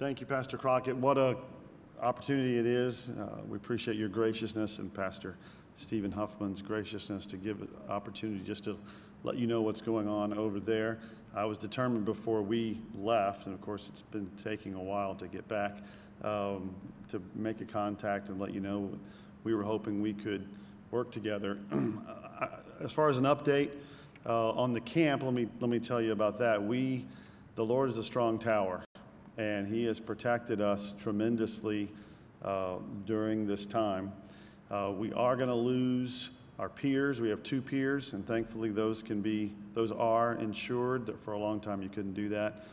Thank you, Pastor Crockett. What a opportunity it is. We appreciate your graciousness and Pastor Stephen Huffman's graciousness to give an opportunity just to let you know what's going on over there. I was determined before we left, and of course it's been taking a while to get back, to make a contact and let you know we were hoping we could work together. As far as an update on the camp, let me tell you about that. The Lord is a strong tower, and He has protected us tremendously during this time. We are going to lose our piers. We have 2 piers, and thankfully those are insured. For a long time you couldn't do that,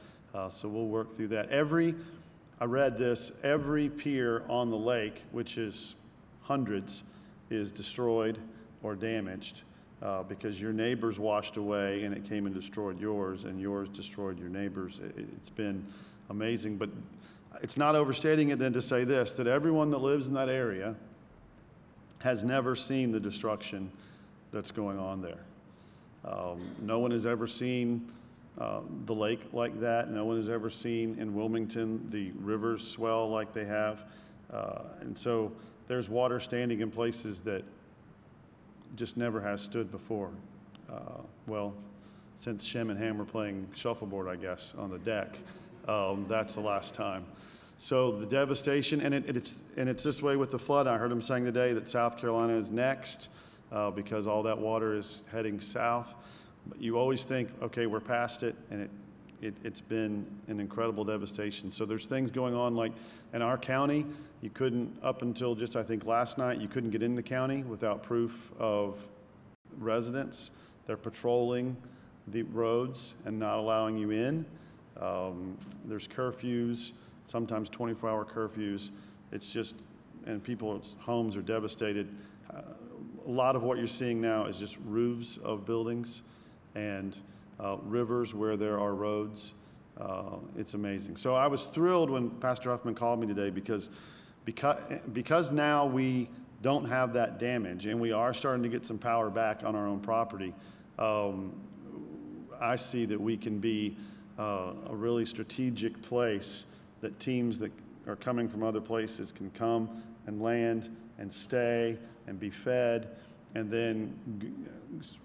so we'll work through that. I read this, every pier on the lake, which is hundreds, is destroyed or damaged because your neighbors washed away and it came and destroyed yours, and yours destroyed your neighbors. It's been amazing, but it's not overstating it then to say this, that everyone that lives in that area has never seen the destruction that's going on there. No one has ever seen the lake like that. No one has ever seen in Wilmington the rivers swell like they have. And so there's water standing in places that just never has stood before. Well, since Shem and Ham were playing shuffleboard, I guess, on the deck, that's the last time. So the devastation, and it's this way with the flood. I heard him saying today that South Carolina is next because all that water is heading south. But you always think, okay, we're past it, and it's been an incredible devastation. So there's things going on, like in our county, you couldn't, up until just I think last night, you couldn't get in the county without proof of residence. They're patrolling the roads and not allowing you in. There's curfews, sometimes 24-hour curfews. It's just, and people's homes are devastated. A lot of what you're seeing now is just roofs of buildings and rivers where there are roads. It's amazing. So I was thrilled when Pastor Huffman called me today because now we don't have that damage and we are starting to get some power back on our own property. I see that we can be a really strategic place that teams that are coming from other places can come and land and stay and be fed and then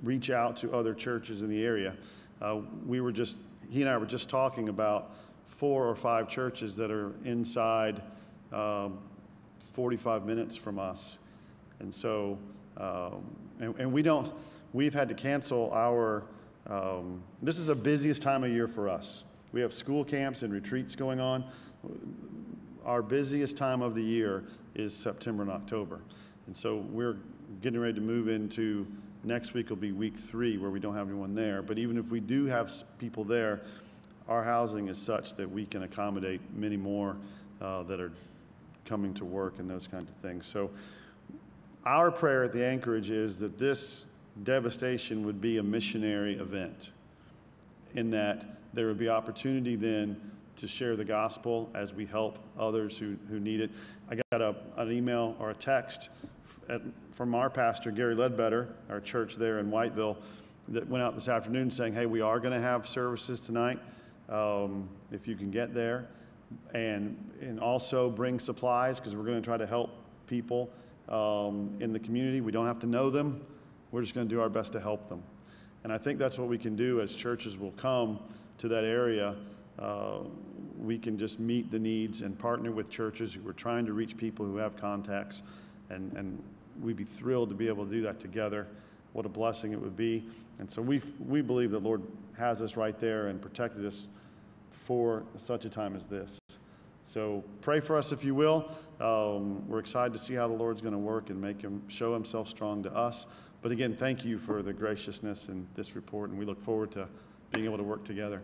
reach out to other churches in the area. He and I were just talking about 4 or 5 churches that are inside 45 minutes from us. And so, we've had to cancel this is the busiest time of year for us. We have school camps and retreats going on. Our busiest time of the year is September and October. And so we're getting ready to move into, next week will be week 3 where we don't have anyone there. But even if we do have people there, our housing is such that we can accommodate many more that are coming to work and those kinds of things. So our prayer at the Anchorage is that this devastation would be a missionary event, in that there would be opportunity then to share the gospel as we help others who need it. I got an email or a text from our pastor, Gary Ledbetter, our church there in Whiteville, that went out this afternoon saying, hey, we are going to have services tonight if you can get there, and also bring supplies, because we're going to try to help people in the community. We don't have to know them. We're just going to do our best to help them. And I think that's what we can do as churches will come to that area. We can just meet the needs and partner with churches who are trying to reach people who have contacts, and we'd be thrilled to be able to do that together. What a blessing it would be. And so we believe the Lord has us right there and protected us for such a time as this. So pray for us if you will. We're excited to see how the Lord's going to work and show himself strong to us. But again, thank you for the graciousness in this report, and we look forward to being able to work together.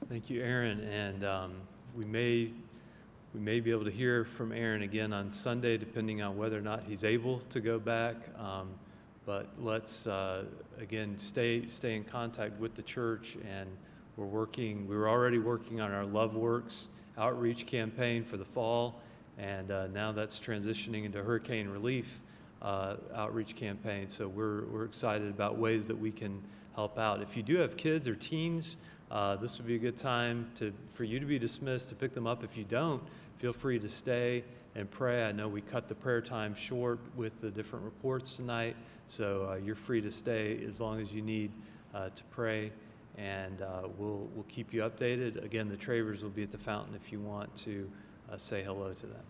Thank you, Aaron. And we may be able to hear from Aaron again on Sunday, depending on whether or not he's able to go back. But let's again stay in contact with the church, and we're already working on our Love Works outreach campaign for the fall, and now that's transitioning into hurricane relief outreach campaign. So we're excited about ways that we can help out. If you do have kids or teens, this would be a good time for you to be dismissed, to pick them up. If you don't, feel free to stay and pray. I know we cut the prayer time short with the different reports tonight, so you're free to stay as long as you need to pray, and we'll keep you updated. Again, the Travers will be at the fountain if you want to say hello to them.